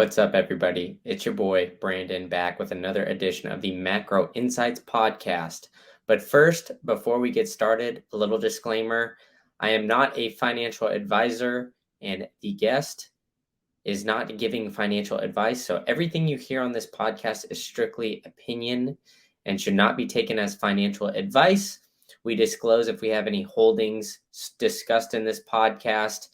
What's up, everybody? It's your boy, Brandon, back with another edition of the Macro Insights Podcast. But first, before we get started, a little disclaimer. I am not a financial advisor, and the guest is not giving financial advice. So everything you hear on this podcast is strictly opinion and should not be taken as financial advice. We disclose if we have any holdings discussed in this podcast,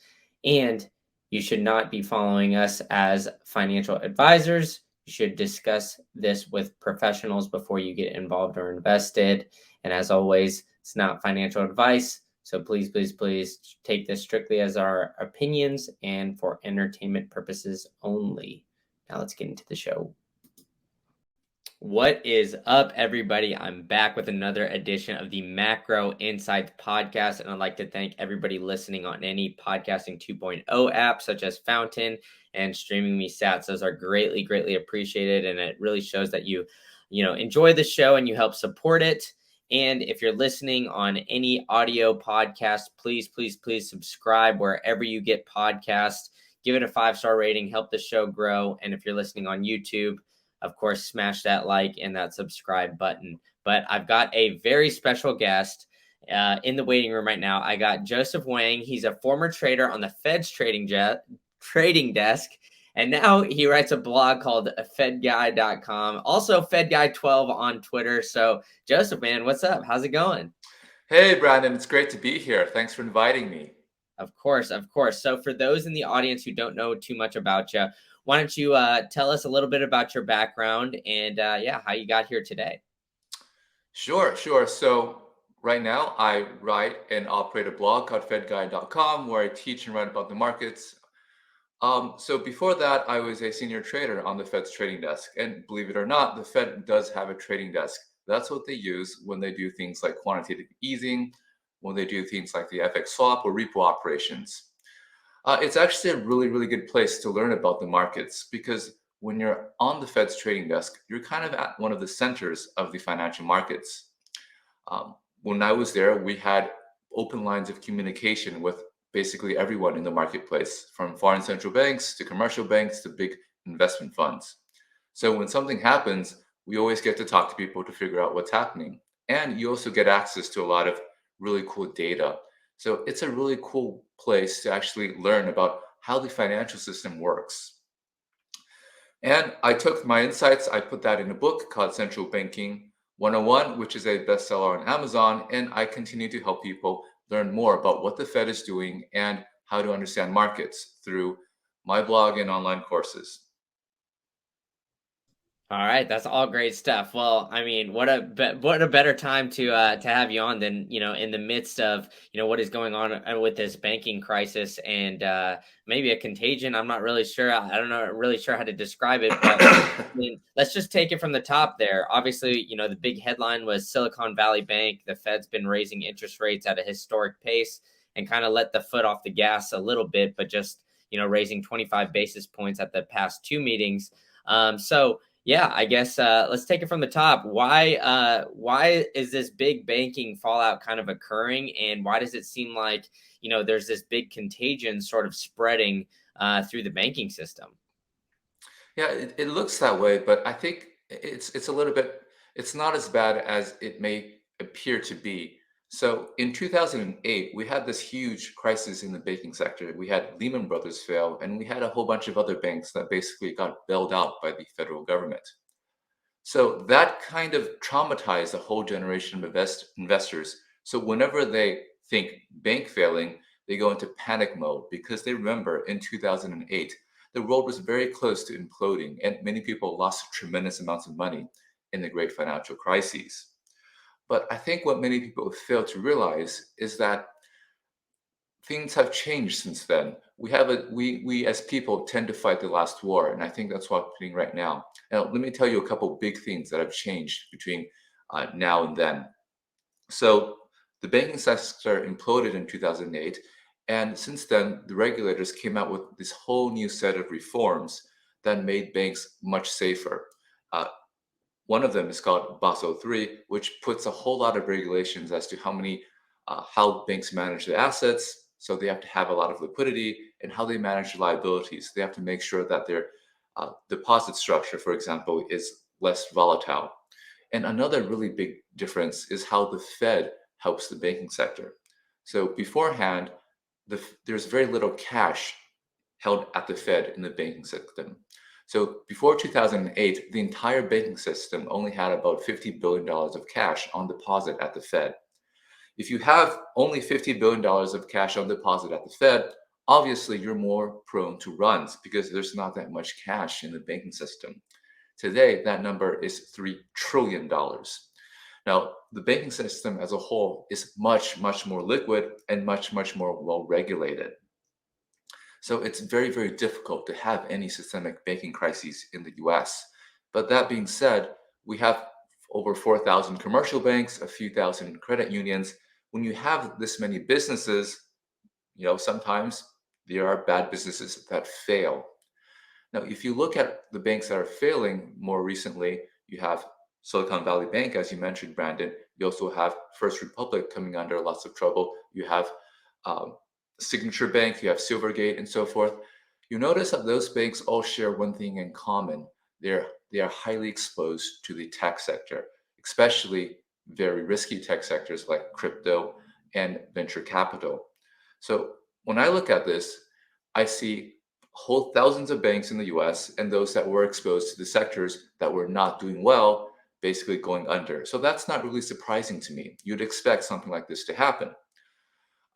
and you should not be following us as financial advisors. You should discuss this with professionals before you get involved or invested. And as always, it's not financial advice. So please, please, please take this strictly as our opinions and for entertainment purposes only. Now let's get into the show. What is up, everybody? I'm back with another edition of the Macro Insights Podcast, and I'd like to thank everybody listening on any Podcasting 2.0 app, such as Fountain and Streaming Me Sats. Those are greatly, greatly appreciated, and it really shows that you enjoy the show and you help support it. And if you're listening on any audio podcast, please, please, please subscribe wherever you get podcasts. Give it a 5-star rating, help the show grow. And if you're listening on YouTube, of course, smash that like and that subscribe button. But I've got a very special guest in the waiting room right now. I got Joseph Wang. He's a former trader on the Fed's trading desk. And now he writes a blog called fedguy.com. Also, fedguy12 on Twitter. So, Joseph, man, what's up? How's it going? Hey, Brandon, it's great to be here. Thanks for inviting me. Of course, of course. So for those in the audience who don't know too much about you, why don't you tell us a little bit about your background and how you got here today? Sure. So right now I write and operate a blog called fedguy.com where I teach and write about the markets. So before that, I was a senior trader on the Fed's trading desk. And believe it or not, the Fed does have a trading desk. That's what they use when they do things like quantitative easing, when they do things like the FX swap or repo operations. It's actually a really, really good place to learn about the markets because when you're on the Fed's trading desk, you're kind of at one of the centers of the financial markets. When I was there, we had open lines of communication with basically everyone in the marketplace, from foreign central banks to commercial banks to big investment funds. So when something happens, we always get to talk to people to figure out what's happening. And you also get access to a lot of really cool data. So it's a really cool place to actually learn about how the financial system works. And I took my insights, I put that in a book called Central Banking 101, which is a bestseller on Amazon. And I continue to help people learn more about what the Fed is doing and how to understand markets through my blog and online courses. All right, that's all great stuff. Well, I mean, what a better time to have you on than in the midst of what is going on with this banking crisis and maybe a contagion. I'm not really sure. I don't know really sure how to describe it, but I mean, let's just take it from the top there. Obviously, the big headline was Silicon Valley Bank. The Fed's been raising interest rates at a historic pace and kind of let the foot off the gas a little bit, but just raising 25 basis points at the past two meetings. Yeah, I guess let's take it from the top. Why is this big banking fallout kind of occurring, and why does it seem like there's this big contagion sort of spreading through the banking system? Yeah, it looks that way, but I think it's a little bit, it's not as bad as it may appear to be. So in 2008, we had this huge crisis in the banking sector. We had Lehman Brothers fail, and we had a whole bunch of other banks that basically got bailed out by the federal government. So that kind of traumatized a whole generation of investors. So whenever they think bank failing, they go into panic mode because they remember in 2008, the world was very close to imploding and many people lost tremendous amounts of money in the great financial crises. But I think what many people fail to realize is that things have changed since then. We as people tend to fight the last war, and I think that's what's happening right now. Now, let me tell you a couple big things that have changed between now and then. So, the banking sector imploded in 2008, and since then, the regulators came out with this whole new set of reforms that made banks much safer. Uh, One of them is called Basel III, which puts a whole lot of regulations as to how banks manage their assets. So they have to have a lot of liquidity and how they manage liabilities. They have to make sure that their deposit structure, for example, is less volatile. And another really big difference is how the Fed helps the banking sector. So beforehand, there's very little cash held at the Fed in the banking system. So before 2008, the entire banking system only had about $50 billion of cash on deposit at the Fed. If you have only $50 billion of cash on deposit at the Fed, obviously you're more prone to runs because there's not that much cash in the banking system. Today, that number is $3 trillion. Now, the banking system as a whole is much, much more liquid and much, much more well regulated. So it's very, very difficult to have any systemic banking crises in the US. But that being said, we have over 4,000 commercial banks, a few thousand credit unions. When you have this many businesses, sometimes there are bad businesses that fail. Now, if you look at the banks that are failing more recently, you have Silicon Valley Bank, as you mentioned, Brandon. You also have First Republic coming under lots of trouble. You have um, Signature Bank, you have Silvergate, and so forth. You notice that those banks all share one thing in common. They are highly exposed to the tech sector, especially very risky tech sectors like crypto and venture capital. So when I look at this, I see whole thousands of banks in the US and those that were exposed to the sectors that were not doing well basically going under. So that's not really surprising to me. You'd expect something like this to happen.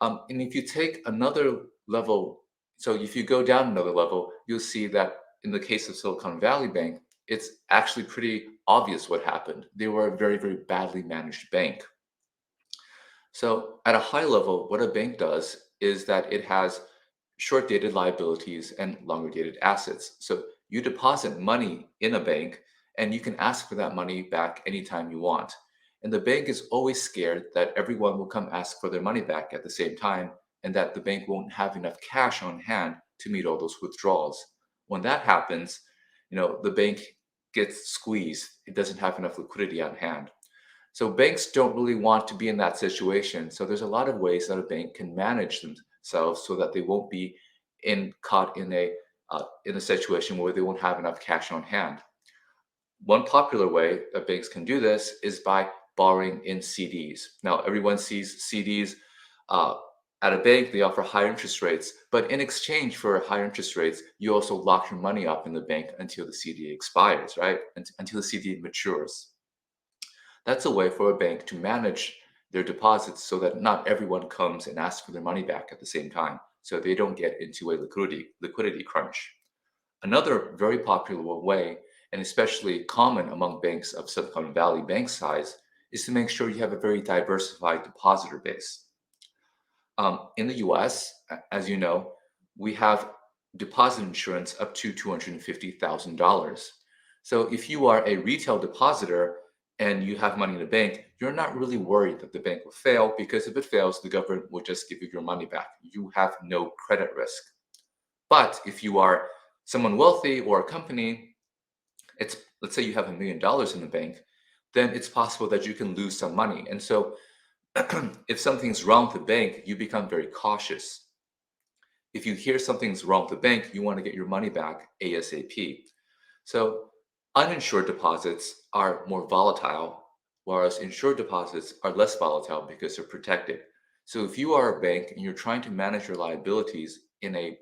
And if you take another level, so if you go down another level, you'll see that in the case of Silicon Valley Bank, it's actually pretty obvious what happened. They were a very, very badly managed bank. So, at a high level, what a bank does is that it has short dated liabilities and longer dated assets. So, you deposit money in a bank and you can ask for that money back anytime you want. And the bank is always scared that everyone will come ask for their money back at the same time and that the bank won't have enough cash on hand to meet all those withdrawals. When that happens, the bank gets squeezed. It doesn't have enough liquidity on hand. So banks don't really want to be in that situation. So there's a lot of ways that a bank can manage themselves so that they won't be caught in a situation where they won't have enough cash on hand. One popular way that banks can do this is by borrowing in CDs. Now everyone sees CDs uh, at a bank; they offer higher interest rates, but in exchange for higher interest rates, you also lock your money up in the bank until the CD expires, right? Until the CD matures. That's a way for a bank to manage their deposits so that not everyone comes and asks for their money back at the same time, so they don't get into a liquidity crunch. Another very popular way, and especially common among banks of Silicon Valley bank size, is to make sure you have a very diversified depositor base. In the US, as you know, we have deposit insurance up to $250,000. So if you are a retail depositor and you have money in the bank, you're not really worried that the bank will fail because if it fails, the government will just give you your money back. You have no credit risk. But if you are someone wealthy or a company, let's say you have $1 million in the bank, then it's possible that you can lose some money. And so if something's wrong with the bank, you become very cautious. If you hear something's wrong with the bank, you want to get your money back ASAP. So uninsured deposits are more volatile, whereas insured deposits are less volatile because they're protected. So if you are a bank and you're trying to manage your liabilities in a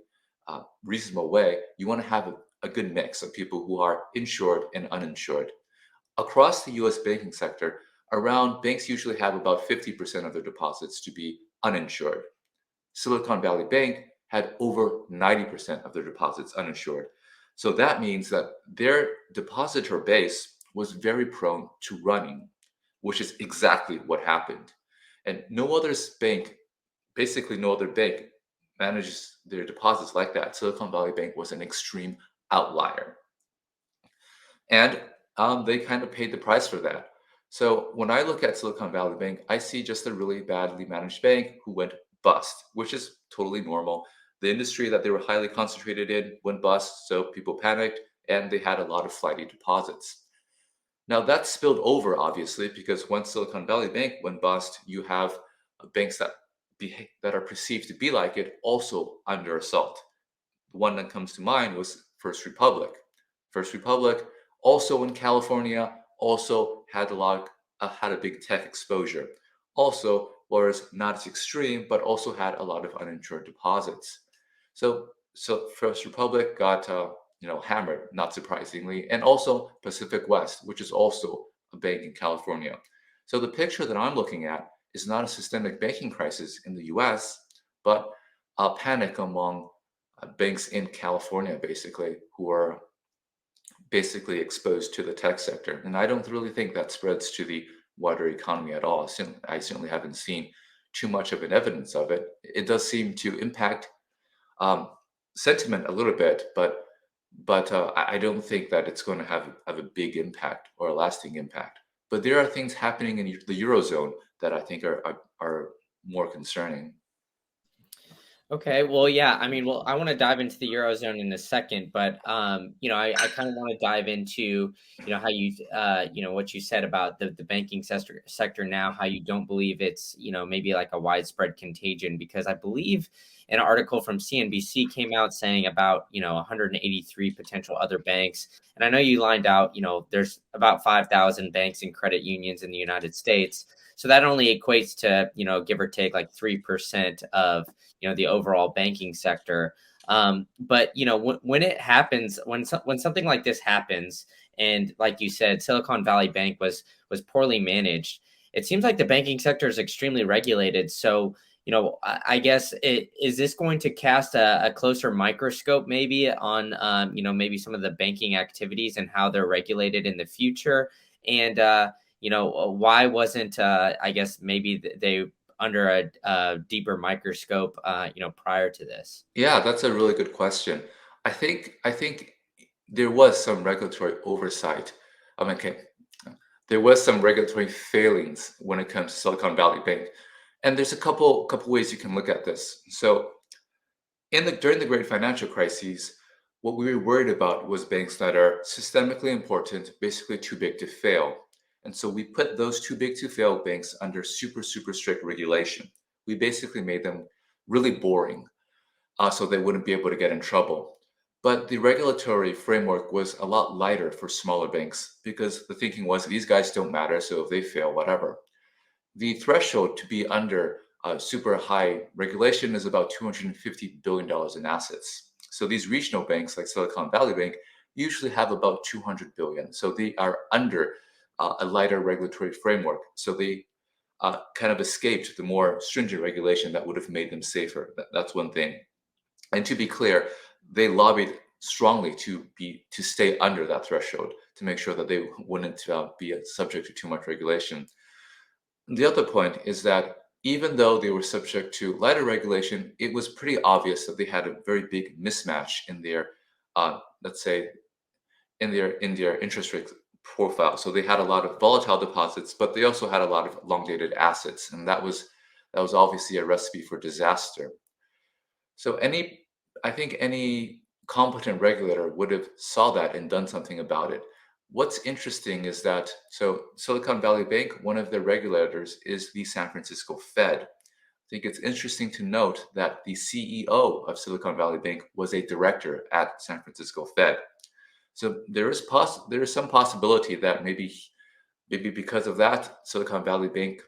reasonable way, you want to have a good mix of people who are insured and uninsured. Across the US banking sector, around banks usually have about 50% of their deposits to be uninsured. Silicon Valley Bank had over 90% of their deposits uninsured. So that means that their depositor base was very prone to running, which is exactly what happened. And basically no other bank manages their deposits like that. Silicon Valley Bank was an extreme outlier. And they kind of paid the price for that. So when I look at Silicon Valley Bank, I see just a really badly managed bank who went bust, which is totally normal. The industry that they were highly concentrated in went bust, so people panicked and they had a lot of flighty deposits. Now that spilled over, obviously, because once Silicon Valley Bank went bust, you have banks that are perceived to be like it also under assault. The one that comes to mind was First Republic. First Republic, also in California, also had had a big tech exposure. Also was not as extreme, but also had a lot of uninsured deposits. So First Republic got hammered, not surprisingly, and also Pacific West, which is also a bank in California. So the picture that I'm looking at is not a systemic banking crisis in the U.S., but a panic among banks in California, basically, who are basically exposed to the tech sector. And I don't really think that spreads to the wider economy at all. I certainly haven't seen too much of an evidence of it. It does seem to impact um, sentiment a little bit, but I don't think that it's going to have a big impact or a lasting impact. But there are things happening in the eurozone that I think are more concerning. Okay, well, yeah, I mean, well, I want to dive into the Eurozone in a second, but I kind of want to dive into, how you what you said about the banking sector now, how you don't believe it's, maybe like a widespread contagion, because I believe an article from CNBC came out saying about, 183 potential other banks. And I know you lined out, there's about 5,000 banks and credit unions in the United States. So that only equates to, give or take like 3% of the overall banking sector. But when it happens, when something like this happens, and like you said, Silicon Valley Bank was poorly managed. It seems like the banking sector is extremely regulated. So I guess is this going to cast a closer microscope maybe on maybe some of the banking activities and how they're regulated in the future? And why wasn't I guess maybe they under a deeper microscope, prior to this? Yeah, that's a really good question. I think there was some regulatory oversight. I mean, okay, there was some regulatory failings when it comes to Silicon Valley Bank, and there's a couple ways you can look at this. So, during the Great Financial Crises, what we were worried about was banks that are systemically important, basically too big to fail, and so we put those too big to fail banks under super strict regulation. We basically made them really boring so they wouldn't be able to get in trouble. But the regulatory framework was a lot lighter for smaller banks because the thinking was these guys don't matter, so if they fail, whatever. The threshold to be under super high regulation is about $250 billion in assets. So these regional banks like Silicon Valley Bank usually have about 200 billion. So they are under a lighter regulatory framework. So they kind of escaped the more stringent regulation that would have made them safer. That's one thing. And to be clear, they lobbied strongly to stay under that threshold to make sure that they wouldn't be subject to too much regulation. The other point is that even though they were subject to lighter regulation, it was pretty obvious that they had a very big mismatch in their, let's say, in their interest rate profile. So they had a lot of volatile deposits, but they also had a lot of long dated assets, and that was obviously a recipe for disaster. So I think any competent regulator would have saw that and done something about it. What's interesting is that Silicon Valley Bank, one of their regulators is the San Francisco Fed. I think it's interesting to note that the CEO of Silicon Valley Bank was a director at San Francisco Fed. So there is some possibility that maybe because of that, Silicon Valley Bank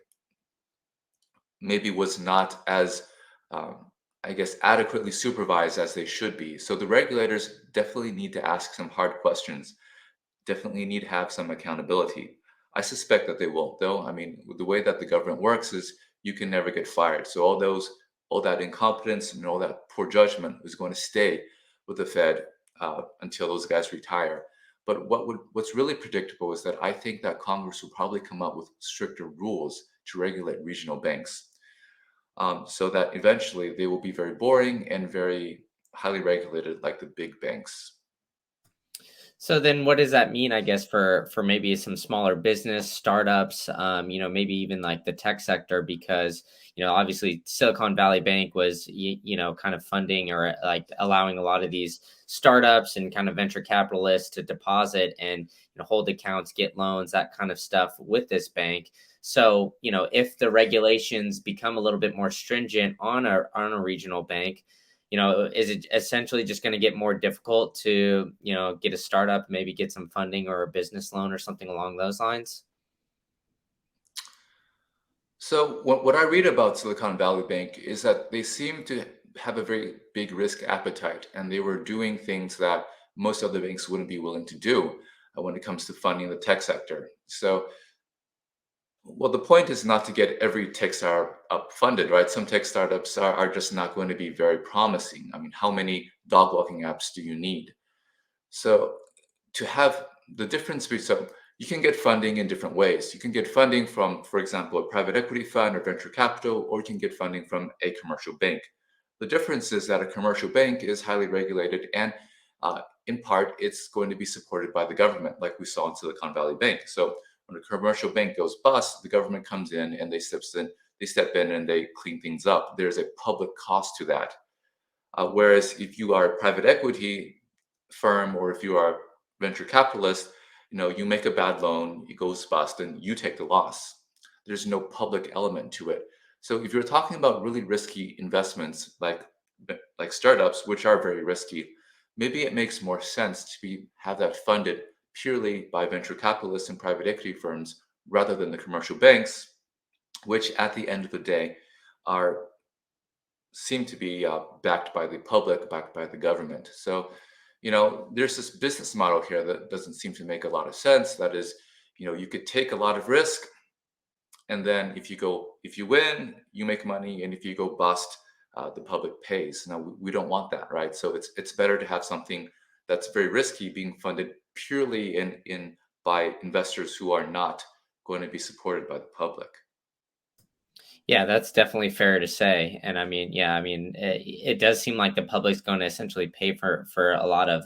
maybe was not as, um, I guess, adequately supervised as they should be. So the regulators definitely need to ask some hard questions, definitely need to have some accountability. I suspect that they will, though. I mean, the way that the government works is you can never get fired. So all that incompetence and all that poor judgment is going to stay with the Fed until those guys retire. But what's really predictable is that I think that Congress will probably come up with stricter rules to regulate regional banks so that eventually they will be very boring and very highly regulated like the big banks. So then what does that mean, I guess, for maybe some smaller business startups, maybe even like the tech sector, because, obviously Silicon Valley Bank was, kind of funding or like allowing a lot of these startups and kind of venture capitalists to deposit and, hold accounts, get loans, that kind of stuff with this bank. So, if the regulations become a little bit more stringent on a regional bank, is it essentially just going to get more difficult to, get a startup, maybe get some funding or a business loan or something along those lines? So what I read about Silicon Valley Bank is that they seem to have a very big risk appetite, and they were doing things that most other banks wouldn't be willing to do when it comes to funding the tech sector. So, well, the point is not to get every tech startup up funded, right? Some tech startups are just not going to be very promising. I mean, how many dog walking apps do you need? So to have the difference be so you can get funding in different ways. You can get funding from, for example, a private equity fund or venture capital, or you can get funding from a commercial bank. The difference is that a commercial bank is highly regulated, and in part, it's going to be supported by the government, like we saw in Silicon Valley Bank. So when a commercial bank goes bust, the government comes in and they step in and they clean things up. There's a public cost to that. Whereas if you are a private equity firm or if you are a venture capitalist, you make a bad loan, it goes bust, and you take the loss. There's no public element to it. So if you're talking about really risky investments like startups, which are very risky, maybe it makes more sense to have that funded purely by venture capitalists and private equity firms rather than the commercial banks, which at the end of the day are seem to be backed by the public, backed by the government. So, there's this business model here that doesn't seem to make a lot of sense. That is, you could take a lot of risk, and then if you win, you make money, and if you go bust, the public pays. Now, we don't want that, right? So it's better to have something that's very risky being funded purely in by investors who are not going to be supported by the public. Yeah, that's definitely fair to say. And I mean, yeah, I mean, it does seem like the public's going to essentially pay for a lot of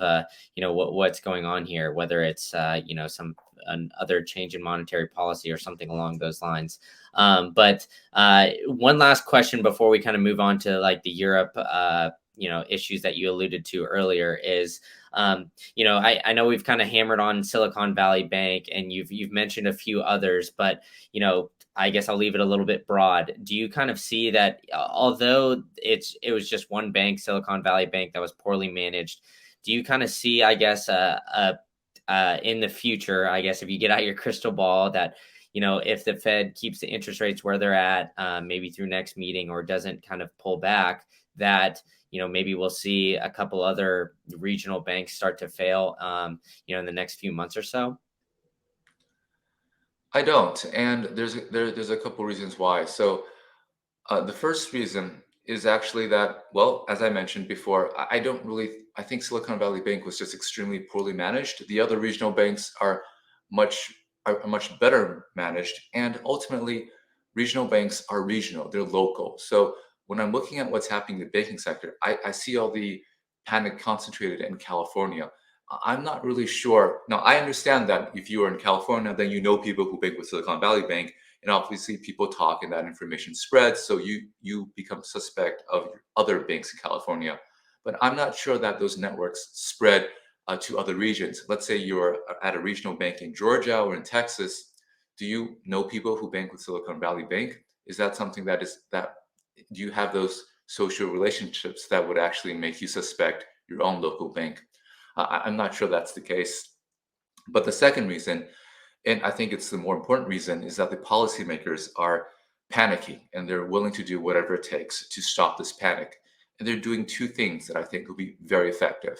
what's going on here, whether it's some other change in monetary policy or something along those lines. But one last question before we kind of move on to like the Europe issues that you alluded to earlier is I know we've kind of hammered on Silicon Valley Bank and you've mentioned a few others, but I guess I'll leave it a little bit broad. Do you kind of see that although it was just one bank, Silicon Valley Bank, that was poorly managed? Do you kind of see, I guess, in the future, I guess, if you get out your crystal ball, that if the Fed keeps the interest rates where they're at, maybe through next meeting, or doesn't kind of pull back, that maybe we'll see a couple other regional banks start to fail, in the next few months or so? I don't, and there's a couple reasons why. So the first reason is actually that, well, as I mentioned before, I don't really. I think Silicon Valley Bank was just extremely poorly managed. The other regional banks much are much better managed, and ultimately, regional banks are regional. They're local. So when I'm looking at what's happening in the banking sector, I see all the panic concentrated in California. I'm not really sure. Now, I understand that if you are in California, then you know people who bank with Silicon Valley Bank, and obviously people talk and that information spreads, so you become suspect of other banks in California. But I'm not sure that those networks spread to other regions. Let's say you're at a regional bank in Georgia or in Texas. Do you know people who bank with Silicon Valley Bank? Is that something that do you have those social relationships that would actually make you suspect your own local bank? I'm not sure that's the case. But the second reason, and I think it's the more important reason, is that the policymakers are panicking and they're willing to do whatever it takes to stop this panic. And they're doing two things that I think will be very effective.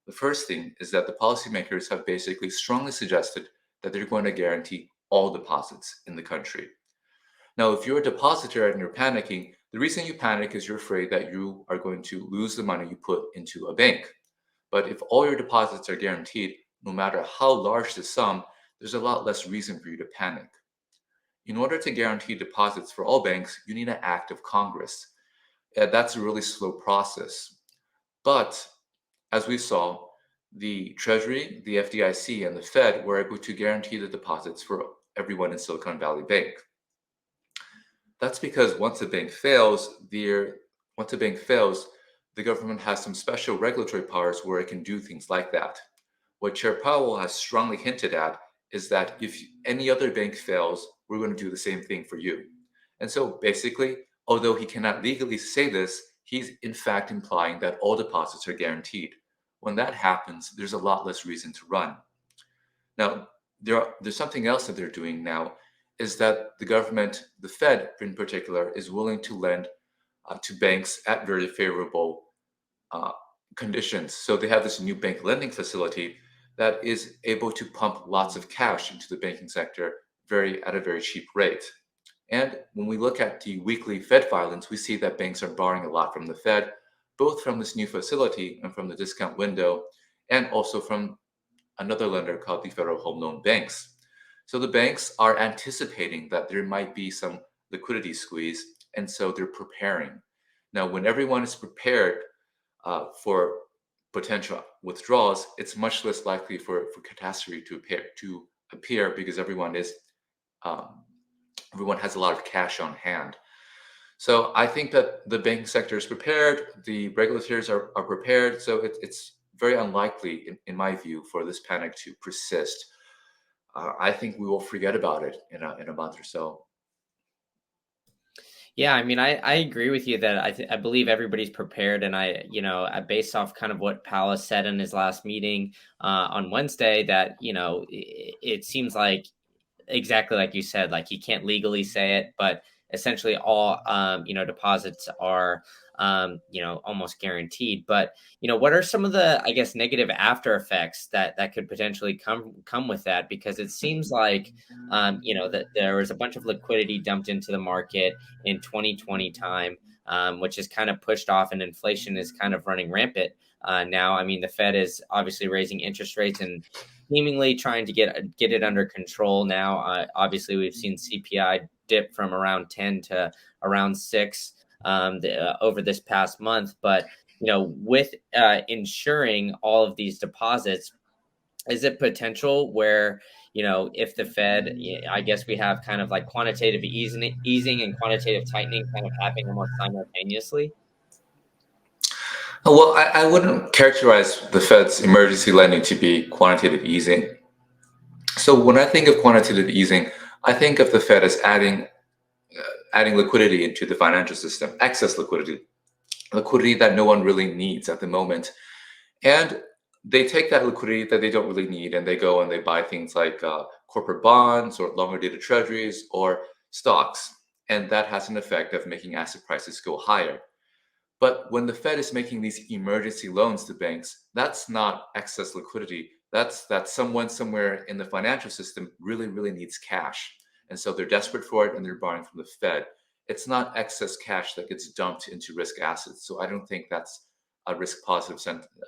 The first thing is that the policymakers have basically strongly suggested that they're going to guarantee all deposits in the country. Now, if you're a depositor and you're panicking, the reason you panic is you're afraid that you are going to lose the money you put into a bank. But if all your deposits are guaranteed, no matter how large the sum, there's a lot less reason for you to panic. In order to guarantee deposits for all banks, you need an act of Congress. That's a really slow process. But as we saw, the Treasury, the FDIC, and the Fed were able to guarantee the deposits for everyone in Silicon Valley Bank. That's because once a bank fails, the government has some special regulatory powers where it can do things like that. What Chair Powell has strongly hinted at is that if any other bank fails, we're going to do the same thing for you. And so basically, although he cannot legally say this, he's in fact implying that all deposits are guaranteed. When that happens, there's a lot less reason to run. Now, there's something else that they're doing now is that the government, the Fed in particular, is willing to lend to banks at very favorable uh, conditions. So they have this new bank lending facility that is able to pump lots of cash into the banking sector at a very cheap rate. And when we look at the weekly Fed filings, we see that banks are borrowing a lot from the Fed, both from this new facility and from the discount window, and also from another lender called the Federal Home Loan Banks. So the banks are anticipating that there might be some liquidity squeeze, and so they're preparing. Now, when everyone is prepared for potential withdrawals, it's much less likely for catastrophe to appear because um, everyone has a lot of cash on hand. So I think that the banking sector is prepared, the regulators are prepared. So it's very unlikely, in my view, for this panic to persist. I think we will forget about it in a month or so. Yeah, I mean, I agree with you that I believe everybody's prepared, and based off kind of what Palace said in his last meeting on Wednesday, that it seems like exactly like you said, like he can't legally say it, but essentially all deposits are almost guaranteed. But what are some of the, I guess, negative after effects that could potentially come with that? Because it seems like that there was a bunch of liquidity dumped into the market in 2020 time, which is kind of pushed off, and inflation is kind of running rampant now. I mean, the Fed is obviously raising interest rates and seemingly trying to get it under control now. Obviously, we've seen CPI dip from around 10 to around 6 over this past month. But with insuring all of these deposits, is it potential where if the Fed, I guess we have kind of like quantitative easing and quantitative tightening kind of happening almost simultaneously? Well, I wouldn't characterize the Fed's emergency lending to be quantitative easing. So when I think of quantitative easing, I think of the Fed as adding liquidity into the financial system, excess liquidity that no one really needs at the moment. And they take that liquidity that they don't really need and they go and they buy things like corporate bonds or longer dated treasuries or stocks. And that has an effect of making asset prices go higher. But when the Fed is making these emergency loans to banks, that's not excess liquidity. That's that someone somewhere in the financial system really, really needs cash. And so they're desperate for it and they're borrowing from the Fed. It's not excess cash that gets dumped into risk assets. So I don't think that's a risk positive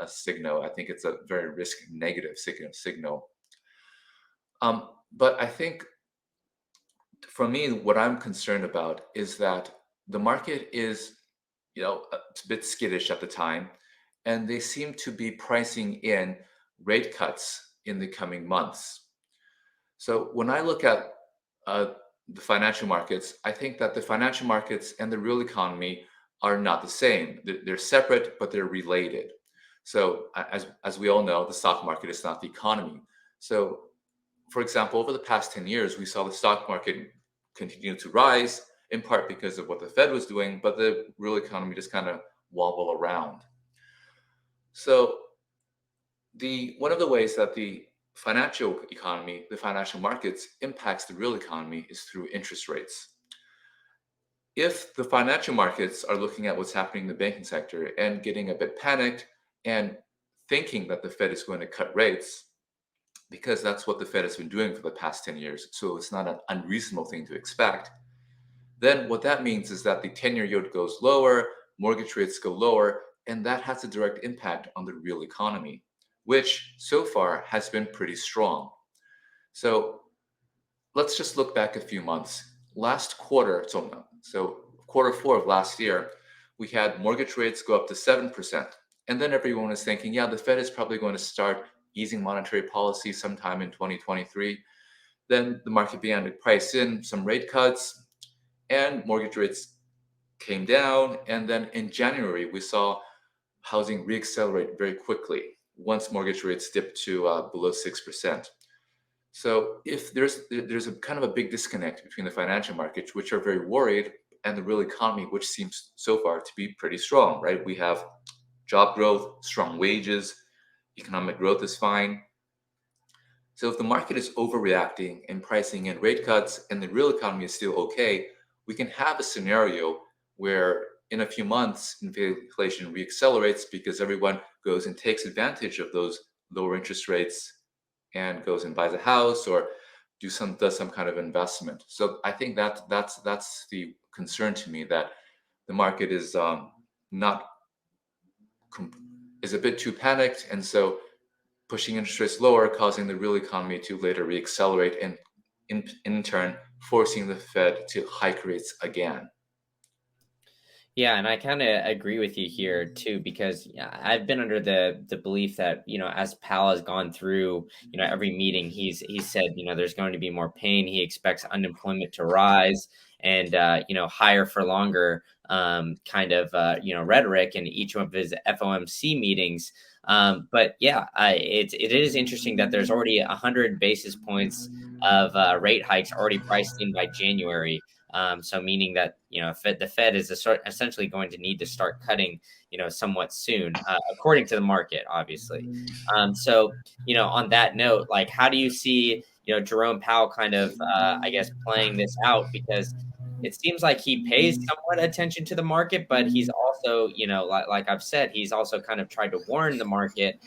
signal. I think it's a very risk negative signal. But I think for me, what I'm concerned about is that the market is it's a bit skittish at the time, and they seem to be pricing in rate cuts in the coming months. So when I look at uh, the financial markets, I think that the financial markets and the real economy are not the same. They're separate, but they're related. So as we all know, the stock market is not the economy. So for example, over the past 10 years, we saw the stock market continue to rise, in part because of what the Fed was doing, but the real economy just kind of wobble around. So the one of the ways that the financial economy, the financial markets impacts the real economy is through interest rates. If the financial markets are looking at what's happening in the banking sector and getting a bit panicked and thinking that the Fed is going to cut rates, because that's what the Fed has been doing for the past 10 years. So it's not an unreasonable thing to expect. Then what that means is that the 10-year yield goes lower, mortgage rates go lower, and that has a direct impact on the real economy, which so far has been pretty strong. So let's just look back a few months. Last quarter, so quarter four of last year, we had mortgage rates go up to 7%. And then everyone was thinking, yeah, the Fed is probably going to start easing monetary policy sometime in 2023. Then the market began to price in some rate cuts and mortgage rates came down. And then in January, we saw housing reaccelerate very quickly once mortgage rates dipped to below 6%. So if there's a kind of a big disconnect between the financial markets, which are very worried, and the real economy, which seems so far to be pretty strong, right? We have job growth, strong wages, economic growth is fine. So if the market is overreacting and pricing in rate cuts and the real economy is still okay, we can have a scenario where in a few months inflation reaccelerates because everyone goes and takes advantage of those lower interest rates and goes and buys a house or does some kind of investment. So I think that's the concern to me, that the market is not is a bit too panicked, and so pushing interest rates lower, causing the real economy to later reaccelerate, and in turn forcing the Fed to hike rates again. Yeah, and I kind of agree with you here too, because yeah, I've been under the belief that as Powell has gone through every meeting, he's said there's going to be more pain. He expects unemployment to rise and higher for longer kind of rhetoric in each of his FOMC meetings. But yeah, it is interesting that there's already 100 basis points of rate hikes already priced in by January. So meaning that the Fed is essentially going to need to start cutting somewhat soon, according to the market, obviously. So on that note, like how do you see Jerome Powell kind of I guess playing this out, because it seems like he pays somewhat attention to the market, but he's also like I've said, he's also kind of tried to warn the market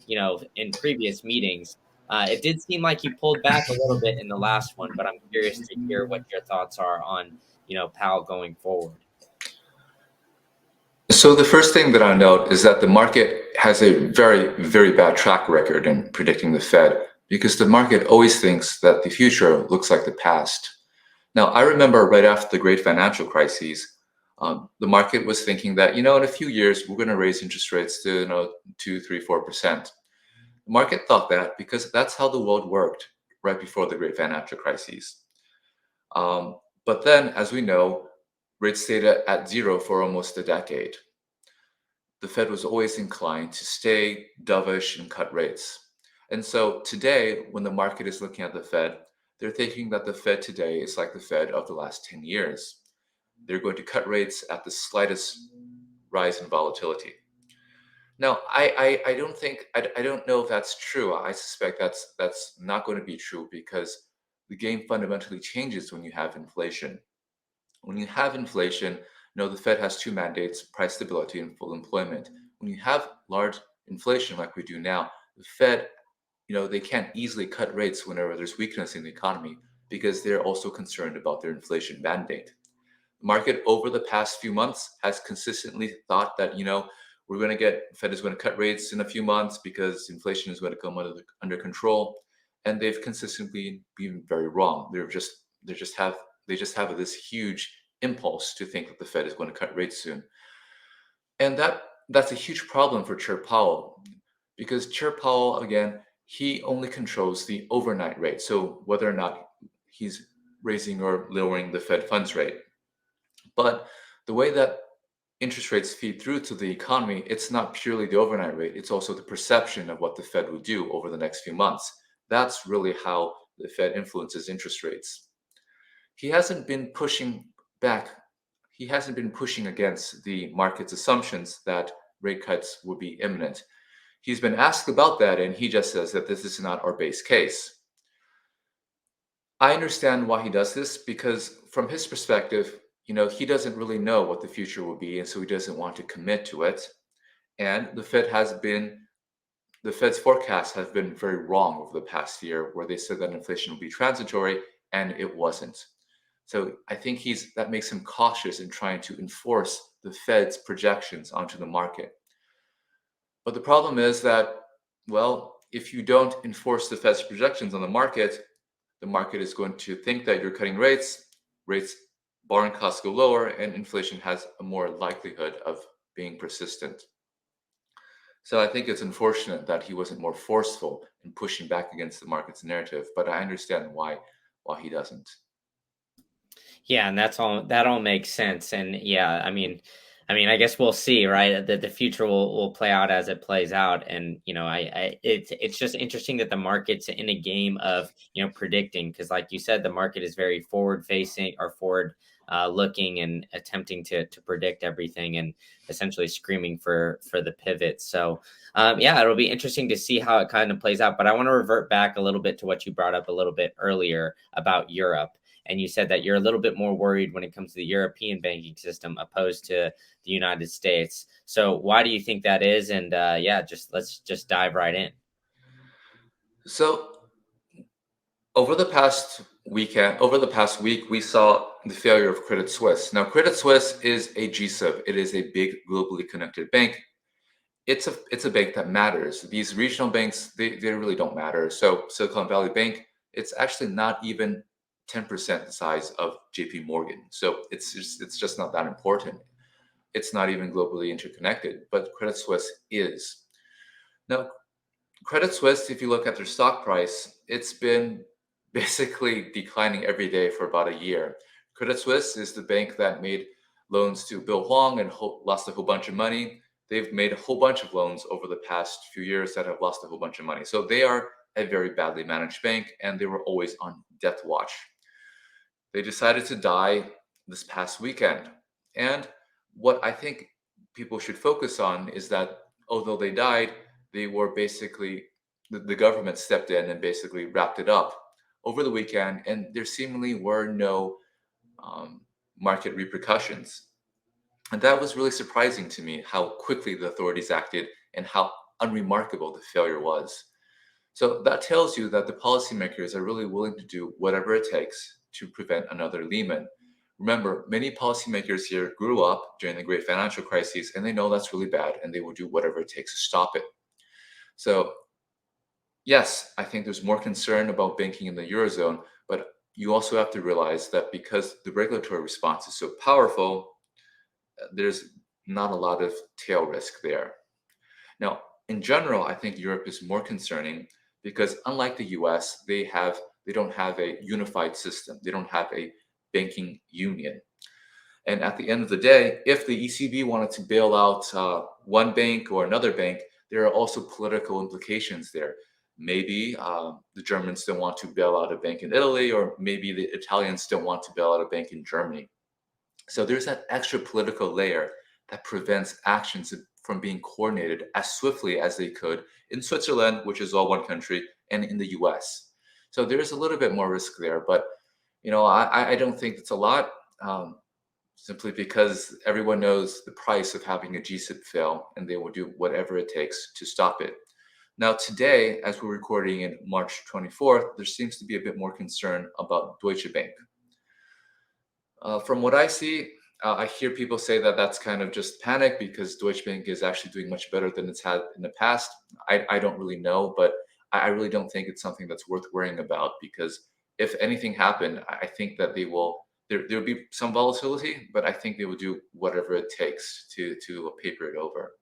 in previous meetings. It did seem like he pulled back a little bit in the last one, but I'm curious to hear what your thoughts are on, Powell going forward. So the first thing that I note is that the market has a very, very bad track record in predicting the Fed, because the market always thinks that the future looks like the past. Now, I remember right after the great financial crises, the market was thinking that, in a few years, we're going to raise interest rates to, 2, 3, 4%. The market thought that because that's how the world worked right before the great financial crises. But then, as we know, rates stayed at zero for almost a decade. The Fed was always inclined to stay dovish and cut rates. And so today, when the market is looking at the Fed, they're thinking that the Fed today is like the Fed of the last 10 years. They're going to cut rates at the slightest rise in volatility. Now, I don't think I don't know if that's true. I suspect that's not going to be true, because the game fundamentally changes when you have inflation. When you have inflation, the Fed has two mandates: price stability and full employment. When you have large inflation like we do now, the Fed, they can't easily cut rates whenever there's weakness in the economy, because they're also concerned about their inflation mandate. The market over the past few months has consistently thought that, we're going to Fed is going to cut rates in a few months because inflation is going to come under control. And they've consistently been very wrong. They just have this huge impulse to think that the Fed is going to cut rates soon. And that's a huge problem for Chair Powell, because Chair Powell, again, he only controls the overnight rate. So whether or not he's raising or lowering the Fed funds rate. But the way that interest rates feed through to the economy, it's not purely the overnight rate, it's also the perception of what the Fed will do over the next few months. That's really how the Fed influences interest rates. He hasn't been pushing back, he hasn't been pushing against the market's assumptions that rate cuts would be imminent. He's been asked about that, and he just says that this is not our base case. I understand why he does this, because from his perspective, he doesn't really know what the future will be, and so he doesn't want to commit to it. And the Fed's forecasts have been very wrong over the past year, where they said that inflation will be transitory, and it wasn't. So I think that makes him cautious in trying to enforce the Fed's projections onto the market. But the problem is that, well, if you don't enforce the Fed's projections on the market is going to think that you're cutting rates, borrowing costs go lower, and inflation has a more likelihood of being persistent. So I think it's unfortunate that he wasn't more forceful in pushing back against the market's narrative, but I understand why he doesn't. Yeah, and that all makes sense. And yeah, I mean, I guess we'll see, right? That the future will play out as it plays out. And it's just interesting that the market's in a game of predicting, because like you said, the market is very forward facing or forward looking and attempting to predict everything and essentially screaming for the pivot. So yeah, it'll be interesting to see how it kind of plays out. But I want to revert back a little bit to what you brought up a little bit earlier about Europe. And you said that you're a little bit more worried when it comes to the European banking system opposed to the United States. So why do you think that is? And yeah, just let's just dive right in. So over the past week, we saw the failure of Credit Suisse. Now, Credit Suisse is a GSIB. It is a big globally connected bank. It's a bank that matters. These regional banks, they really don't matter. So Silicon Valley Bank, it's actually not even 10% the size of JP Morgan. So it's just not that important. It's not even globally interconnected, but Credit Suisse is. Now, Credit Suisse, if you look at their stock price, it's been basically declining every day for about a year. Credit Suisse is the bank that made loans to Bill Hwang and lost a whole bunch of money. They've made a whole bunch of loans over the past few years that have lost a whole bunch of money. So they are a very badly managed bank, and they were always on death watch. They decided to die this past weekend. And what I think people should focus on is that although they died, they were basically, the government stepped in and basically wrapped it up over the weekend, and there seemingly were no um, market repercussions. And that was really surprising to me how quickly the authorities acted and how unremarkable the failure was. So that tells you that the policymakers are really willing to do whatever it takes to prevent another Lehman. Remember, many policymakers here grew up during the great financial crises and they know that's really bad and they will do whatever it takes to stop it. So, yes, I think there's more concern about banking in the Eurozone, but you also have to realize that because the regulatory response is so powerful, there's not a lot of tail risk there. Now, in general, I think Europe is more concerning because unlike the US, they don't have a unified system. They don't have a banking union. And at the end of the day, if the ECB wanted to bail out one bank or another bank, there are also political implications there. Maybe the Germans don't want to bail out a bank in Italy, or maybe the Italians don't want to bail out a bank in Germany. So there's that extra political layer that prevents actions from being coordinated as swiftly as they could in Switzerland, which is all one country, and in the US. So there's a little bit more risk there, but I don't think it's a lot, simply because everyone knows the price of having a GSIP fail, and they will do whatever it takes to stop it. Now, today, as we're recording in March 24th, there seems to be a bit more concern about Deutsche Bank. From what I see, I hear people say that that's kind of just panic because Deutsche Bank is actually doing much better than it's had in the past. I don't really know, but I really don't think it's something that's worth worrying about because if anything happened, I think that there'll be some volatility, but I think they will do whatever it takes to paper it over.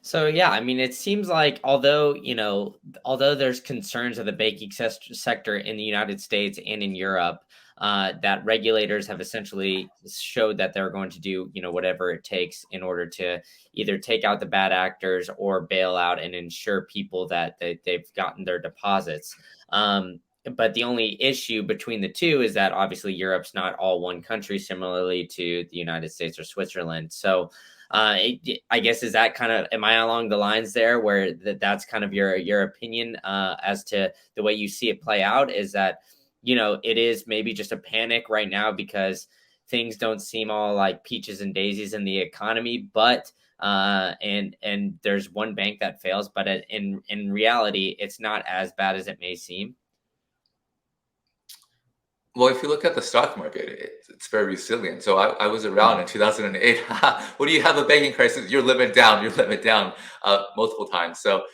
So yeah, I mean, it seems like although there's concerns of the banking sector in the United States and in Europe, that regulators have essentially showed that they're going to do whatever it takes in order to either take out the bad actors or bail out and ensure people that they've gotten their deposits. But the only issue between the two is that obviously Europe's not all one country, similarly to the United States or Switzerland. So I guess is that kind of, am I along the lines there where that's kind of your opinion as to the way you see it play out? Is that it is maybe just a panic right now because things don't seem all like peaches and daisies in the economy, but and there's one bank that fails, but in reality, it's not as bad as it may seem. Well, if you look at the stock market, it's very resilient. So I was around in 2008. When you have a banking crisis, you're limit down multiple times. So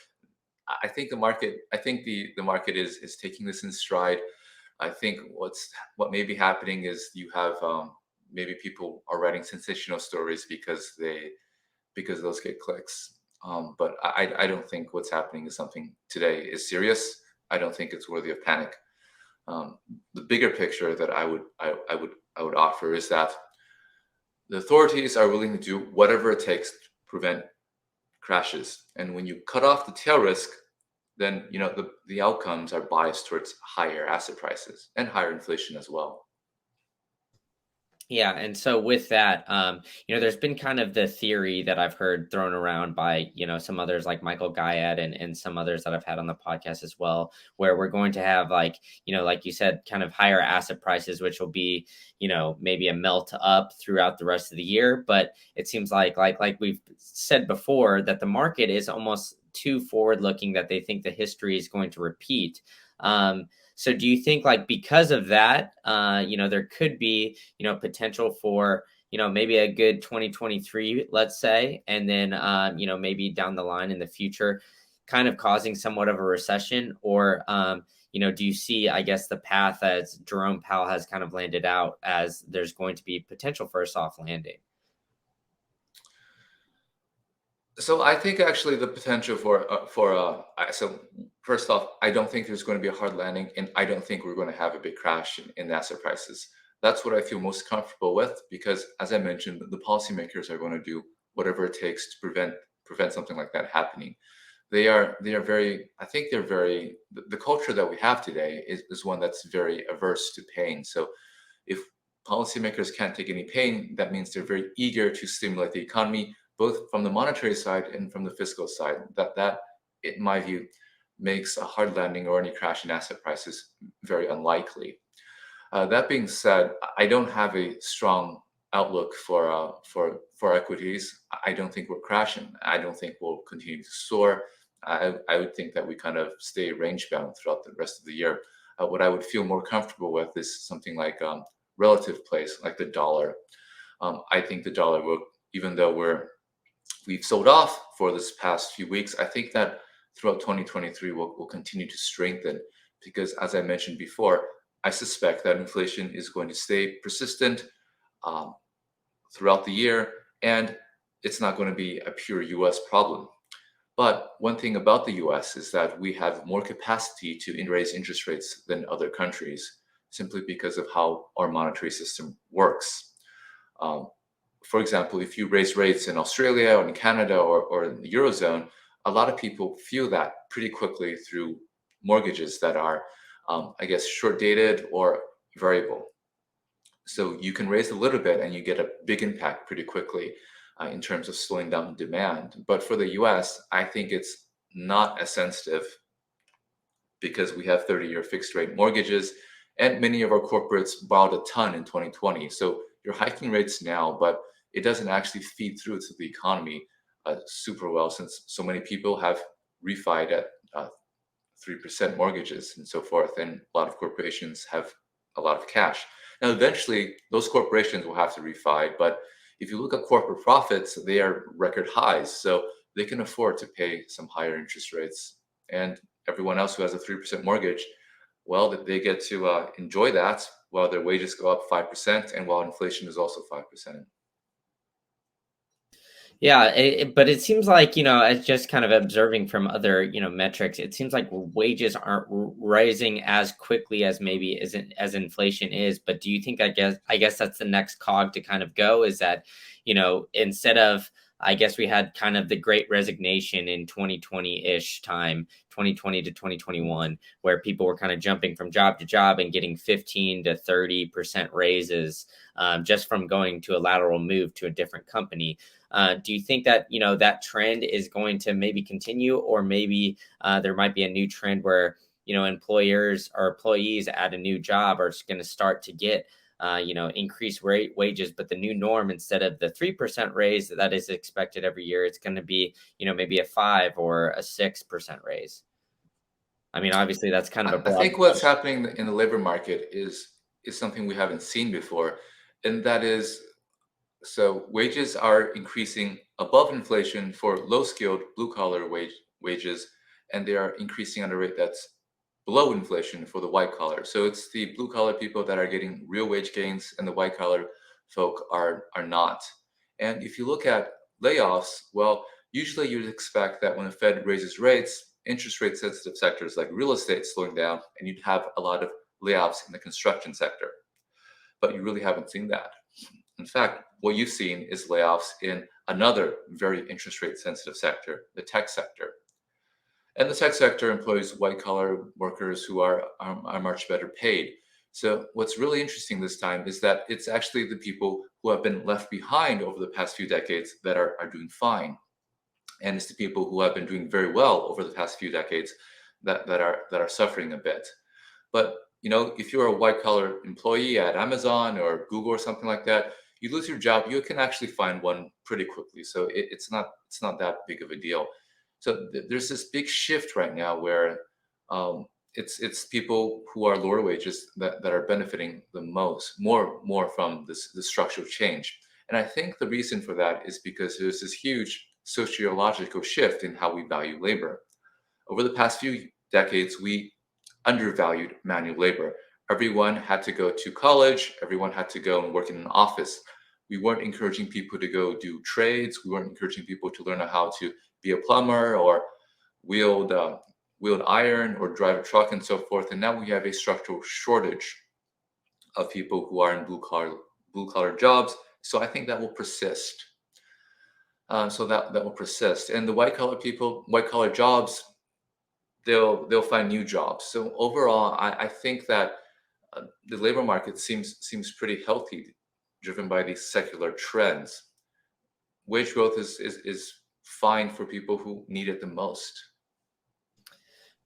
I think the market is taking this in stride. I think what may be happening is you have maybe people are writing sensational stories because those get clicks. But I don't think what's happening is something today is serious. I don't think it's worthy of panic. The bigger picture that I would offer is that the authorities are willing to do whatever it takes to prevent crashes. And when you cut off the tail risk, then the outcomes are biased towards higher asset prices and higher inflation as well. Yeah, and so with that, there's been kind of the theory that I've heard thrown around by, some others like Michael Guyad and some others that I've had on the podcast as well, where we're going to have like, like you said, kind of higher asset prices, which will be, maybe a melt up throughout the rest of the year. But it seems like we've said before that the market is almost too forward looking that they think the history is going to repeat. So do you think like because of that, there could be, potential for, maybe a good 2023, let's say, and then, maybe down the line in the future, kind of causing somewhat of a recession? Or, do you see, I guess, the path as Jerome Powell has kind of landed out as there's going to be potential for a soft landing? So I think actually the potential so first off, I don't think there's going to be a hard landing, and I don't think we're going to have a big crash in asset prices. That's what I feel most comfortable with because, as I mentioned, the policymakers are going to do whatever it takes to prevent something like that happening. They are very, I think they're very, the culture that we have today is one that's very averse to pain. So if policymakers can't take any pain, that means they're very eager to stimulate the economy, both from the monetary side and from the fiscal side. That, in my view, makes a hard landing or any crash in asset prices very unlikely. That being said, I don't have a strong outlook for equities. I don't think we're crashing. I don't think we'll continue to soar. I would think that we kind of stay range bound throughout the rest of the year. What I would feel more comfortable with is something like relative place, like the dollar. I think the dollar will, even though we've sold off for this past few weeks, I think that throughout 2023 will continue to strengthen because, as I mentioned before, I suspect that inflation is going to stay persistent um, throughout the year, and it's not going to be a pure US problem. But one thing about the US is that we have more capacity to raise interest rates than other countries simply because of how our monetary system works. Um, for example, if you raise rates in Australia or in Canada or in the Eurozone, a lot of people feel that pretty quickly through mortgages that are, I guess, short dated or variable. So you can raise a little bit and you get a big impact pretty quickly in terms of slowing down demand. But for the US, I think it's not as sensitive because we have 30-year fixed rate mortgages and many of our corporates borrowed a ton in 2020. So you're hiking rates now, but it doesn't actually feed through to the economy super well since so many people have refied at 3% mortgages and so forth. And a lot of corporations have a lot of cash. Now, eventually, those corporations will have to refi, but if you look at corporate profits, they are record highs. So they can afford to pay some higher interest rates. And everyone else who has a 3% mortgage, well, they get to enjoy that while their wages go up 5% and while inflation is also 5%. Yeah, but it seems like, it's just kind of observing from other, metrics. It seems like wages aren't rising as quickly as maybe as inflation is. But do you think, I guess that's the next cog to kind of go is that, instead of, I guess we had kind of the great resignation in 2020-ish time, 2020 to 2021, where people were kind of jumping from job to job and getting 15 to 30% raises just from going to a lateral move to a different company. Do you think that that trend is going to maybe continue, or maybe there might be a new trend where employers or employees at a new job are going to start to get increased wages, but the new norm instead of the 3% raise that is expected every year, it's going to be maybe a 5 or a 6% raise. I mean, obviously that's kind of a I broad think what's brush. happening in the labor market is something we haven't seen before, and that is so wages are increasing above inflation for low-skilled blue-collar wages, and they are increasing at a rate that's below inflation for the white collar. So it's the blue-collar people that are getting real wage gains, and the white-collar folk are not. And if you look at layoffs, well, usually you'd expect that when the Fed raises rates, interest rate sensitive sectors like real estate slowing down, and you'd have a lot of layoffs in the construction sector. But you really haven't seen that. In fact, what you've seen is layoffs in another very interest rate sensitive sector, the tech sector. And the tech sector employs white collar workers who are much better paid. So what's really interesting this time is that it's actually the people who have been left behind over the past few decades that are doing fine. And it's the people who have been doing very well over the past few decades that are suffering a bit. But if you're a white collar employee at Amazon or Google or something like that, you lose your job, you can actually find one pretty quickly. So it's not that big of a deal. So there's this big shift right now where um, it's people who are lower wages that are benefiting the most, more from this structural change. And I think the reason for that is because there's this huge sociological shift in how we value labor. Over the past few decades, we undervalued manual labor. Everyone had to go to college, everyone had to go and work in an office. We weren't encouraging people to go do trades, we weren't encouraging people to learn how to be a plumber or wield, uh, wield iron or drive a truck and so forth. And now we have a structural shortage of people who are in blue collar jobs. So I think that will persist. So that will persist. And the white collar people, white collar jobs, they'll find new jobs. So overall, I think that the labor market seems pretty healthy, driven by these secular trends. Wage growth is fine for people who need it the most.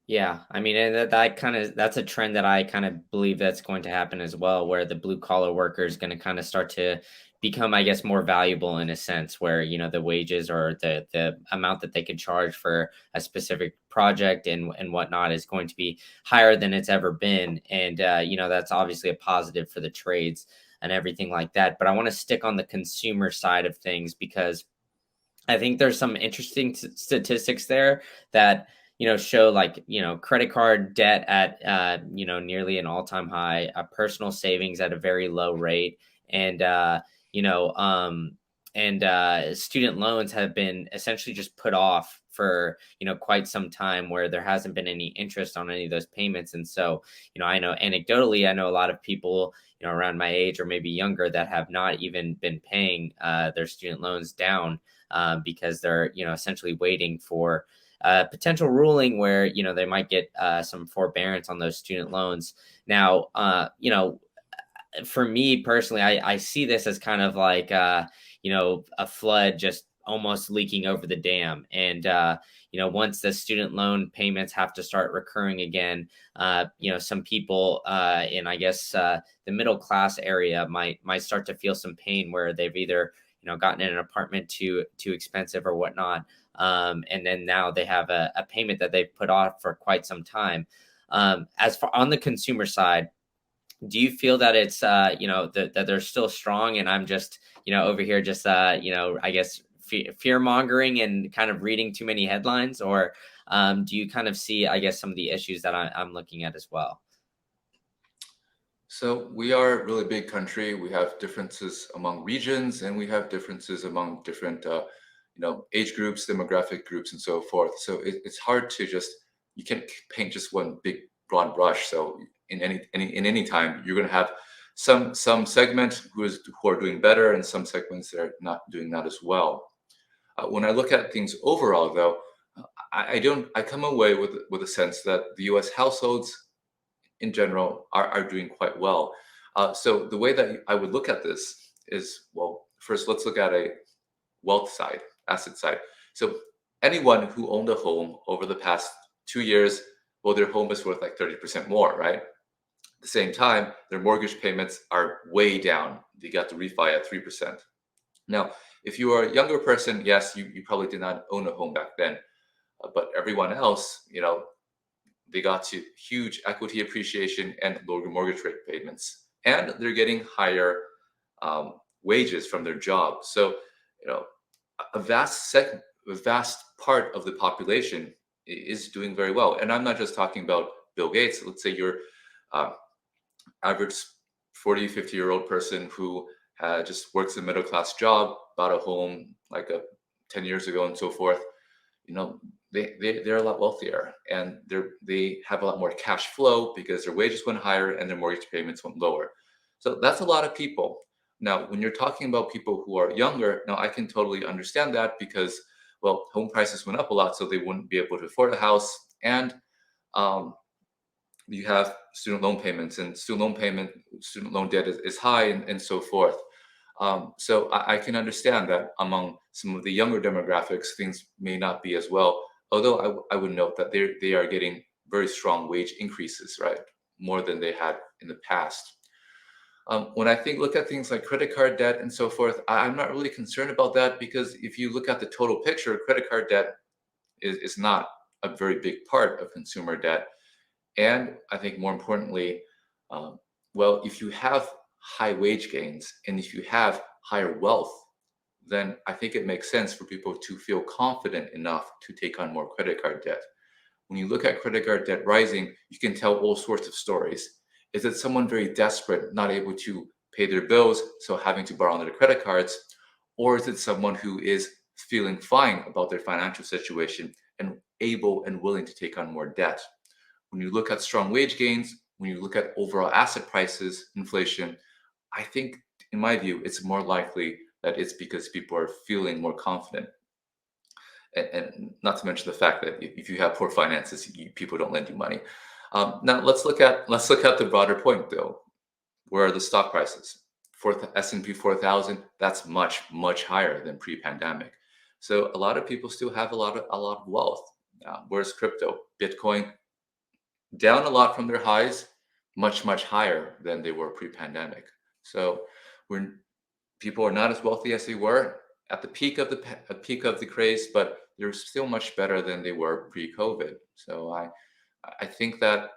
Yeah, I mean, and that kind of that's a trend that I kind of believe that's going to happen as well, where the blue collar worker is going to kind of start to become, I guess, more valuable in a sense, where the wages or the amount that they can charge for a specific project and whatnot is going to be higher than it's ever been, and that's obviously a positive for the trades and everything like that. But I want to stick on the consumer side of things because I think there's some interesting statistics there that show like credit card debt at nearly an all-time high, personal savings at a very low rate, and you know um student loans have been essentially just put off for quite some time, where there hasn't been any interest on any of those payments. And so I know anecdotally, I know a lot of people around my age or maybe younger that have not even been paying their student loans down, because they're essentially waiting for a potential ruling where they might get some forbearance on those student loans. Now, for me personally, I see this as kind of like a flood just almost leaking over the dam. And once the student loan payments have to start recurring again, some people in, I guess, the middle class area might start to feel some pain, where they've either gotten in an apartment too expensive or whatnot, and then now they have a payment that they've put off for quite some time. As far on the consumer side, do you feel that it's that they're still strong, and I'm just over here just I guess fear mongering and kind of reading too many headlines, or do you kind of see, I guess, some of the issues that I'm looking at as well? So we are a really big country. We have differences among regions, and we have differences among different, age groups, demographic groups, and so forth. So it's hard to just you can't paint just one big broad brush. So in any time, you're going to have some segment who are doing better, and some segments that are not doing that as well. When I look at things overall, though, I don't. I come away with a sense that the U.S. households in general are doing quite well. So the way that I would look at this is, well, first let's look at a wealth side, asset side. So anyone who owned a home over the past 2 years, well, their home is worth like 30% more, right? At the same time, their mortgage payments are way down. They got to refi at 3%. Now, if you are a younger person, yes, you probably did not own a home back then. But everyone else, they got to huge equity appreciation and lower mortgage rate payments, and they're getting higher wages from their job. So, you know, a vast part of the population is doing very well. And I'm not just talking about Bill Gates. Let's say you're uh, average 40, 50-year-old person who just works a middle class job, bought a home like 10 years ago and so forth. They're a lot wealthier, and they have a lot more cash flow because their wages went higher and their mortgage payments went lower. So that's a lot of people. Now, when you're talking about people who are younger, now I can totally understand that because, well, home prices went up a lot, so they wouldn't be able to afford a house, and um, you have student loan payments, and student loan debt is high, and so forth. So I can understand that among some of the younger demographics, things may not be as well. Although I would note that they are getting very strong wage increases, right? More than they had in the past. When I look at things like credit card debt and so forth, I'm not really concerned about that, because if you look at the total picture, credit card debt is not a very big part of consumer debt. And I think more importantly, um, well, if you have high wage gains and if you have higher wealth, then I think it makes sense for people to feel confident enough to take on more credit card debt. When you look at credit card debt rising, you can tell all sorts of stories. Is it someone very desperate, not able to pay their bills, so having to borrow on their credit cards? Or is it someone who is feeling fine about their financial situation and able and willing to take on more debt? When you look at strong wage gains, when you look at overall asset prices, inflation, I think, in my view, it's more likely that it's because people are feeling more confident. And not to mention the fact that if you have poor finances, people don't lend you money. Now let's look at the broader point though. Where are the stock prices? For the S&P 4000, that's much higher than pre-pandemic. So a lot of people still have a lot of wealth. Where's crypto? Bitcoin down a lot from their highs, much higher than they were pre-pandemic. So we're people are not as wealthy as they were at the peak of the craze, but they're still much better than they were pre-COVID. So I think that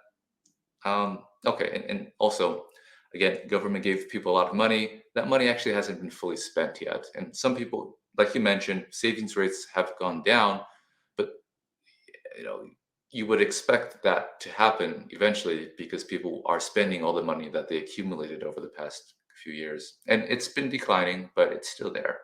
okay, and also again, government gave people a lot of money. That money actually hasn't been fully spent yet, and some people, like you mentioned, savings rates have gone down, but you know you would expect that to happen eventually because people are spending all the money that they accumulated over the past few years, and it's been declining, but it's still there.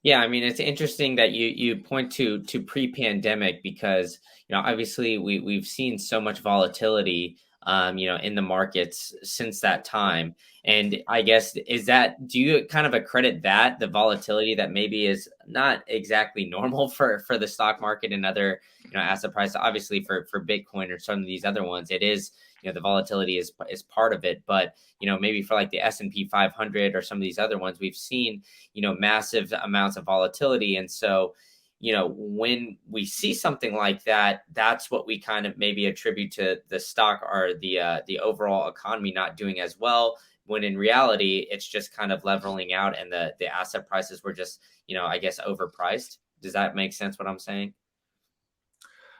Yeah, I mean, it's interesting that you point to pre-pandemic because obviously we've seen so much volatility in the markets since that time. And I guess is that do you kind of accredit that the volatility that maybe is not exactly normal for the stock market and other asset prices? Obviously for Bitcoin or some of these other ones, it is the volatility is part of it, but maybe for like the S&P 500 or some of these other ones, we've seen massive amounts of volatility. And so, when we see something like that, that's what we kind of maybe attribute to the stock or the overall economy not doing as well. When in reality, it's just kind of leveling out, and the asset prices were just, I guess, overpriced. Does that make sense? What I'm saying?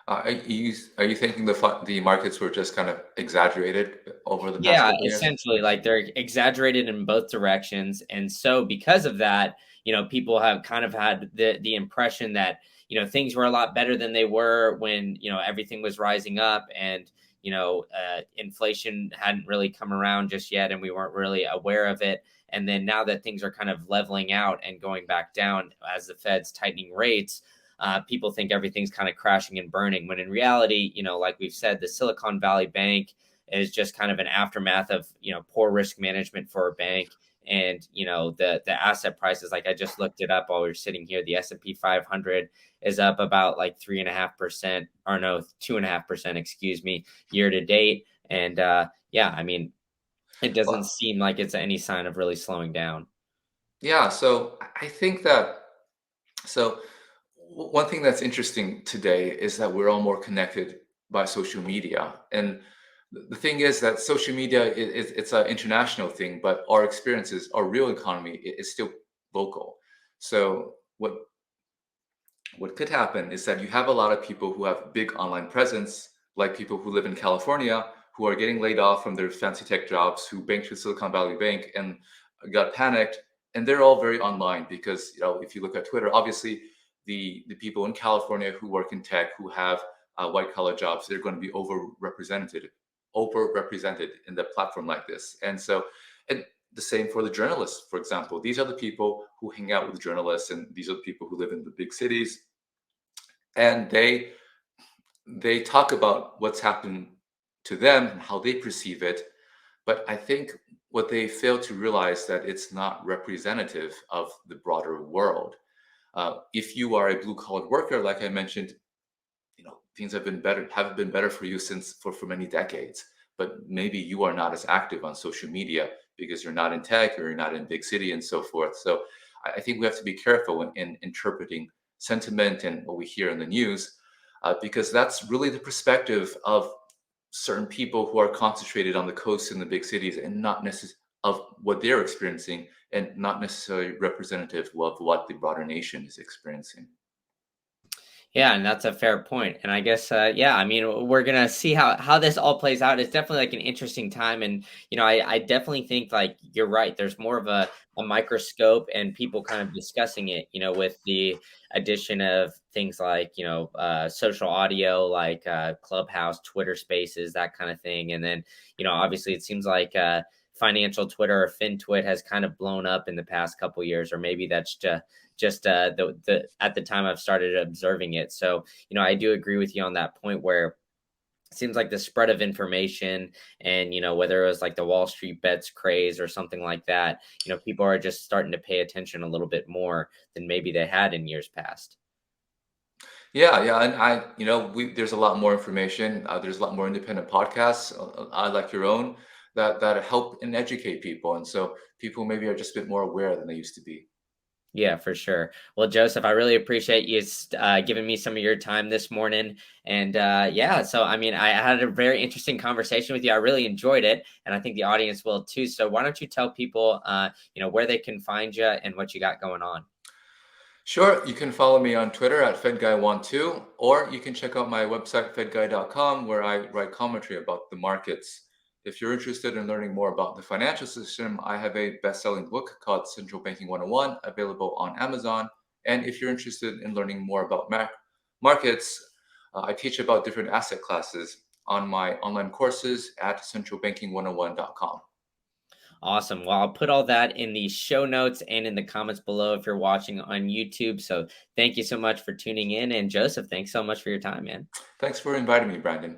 Are you thinking the markets were just kind of exaggerated over the past Yeah, couple of years? essentially, like they're exaggerated in both directions, and so because of that, people have kind of had the impression that things were a lot better than they were when everything was rising up, and inflation hadn't really come around just yet, and we weren't really aware of it. And then now that things are kind of leveling out and going back down as the Fed's tightening rates, people think everything's kind of crashing and burning. When in reality, like we've said, the Silicon Valley Bank is just kind of an aftermath of poor risk management for a bank. And the asset prices, like I just looked it up while we were sitting here, the S&P 500 is up about like 3.5%, or no, 2.5%, excuse me, year to date. And yeah, I mean, it doesn't Well, seem like it's any sign of really slowing down. yeah. So I think that so one thing that's interesting today is that we're all more connected by social media, and the thing is that social media it's an international thing, but our experiences, our real economy is still local. So what could happen is that you have a lot of people who have big online presence, like people who live in California, who are getting laid off from their fancy tech jobs, who banked with Silicon Valley Bank and got panicked. And they're all very online because, if you look at Twitter, obviously the people in California who work in tech, who have white collar jobs, they're going to be overrepresented in the platform like this. And the same for the journalists, for example. These are the people who hang out with journalists, and these are the people who live in the big cities, and they talk about what's happened to them and how they perceive it. But I think what they fail to realize that it's not representative of the broader world. If you are a blue collar worker, like I mentioned, things haven't been better for you since for many decades. But maybe you are not as active on social media because you're not in tech or you're not in big city and so forth. So I think we have to be careful in interpreting sentiment and what we hear in the news, because that's really the perspective of certain people who are concentrated on the coast in the big cities and not necessarily of what they're experiencing and not necessarily representative of what the broader nation is experiencing. Yeah, and that's a fair point. And I guess, yeah, I mean, we're gonna see how this all plays out. It's definitely like an interesting time, and I definitely think like you're right. There's more of a microscope and people kind of discussing it. With the addition of things like social audio, like Clubhouse, Twitter Spaces, that kind of thing, and then obviously it seems like financial Twitter or FinTwit has kind of blown up in the past couple years, or maybe that's just the at the time I've started observing it. So, I do agree with you on that point where it seems like the spread of information and, whether it was like the Wall Street bets craze or something like that, people are just starting to pay attention a little bit more than maybe they had in years past. Yeah, yeah, and there's a lot more information. There's a lot more independent podcasts, I like your own, that help and educate people, and so people maybe are just a bit more aware than they used to be. Yeah, for sure. Well, Joseph, I really appreciate you giving me some of your time this morning. And yeah, so I mean, I had a very interesting conversation with you. I really enjoyed it, and I think the audience will too. So why don't you tell people, where they can find you and what you got going on? Sure, you can follow me on Twitter at FedGuy12, or you can check out my website, fedguy.com, where I write commentary about the markets. If you're interested in learning more about the financial system, I have a best-selling book called Central Banking 101, available on Amazon. And if you're interested in learning more about markets, I teach about different asset classes on my online courses at centralbanking101.com. Awesome. Well, I'll put all that in the show notes and in the comments below if you're watching on YouTube. So thank you so much for tuning in. And Joseph, thanks so much for your time, man. Thanks for inviting me, Brandon.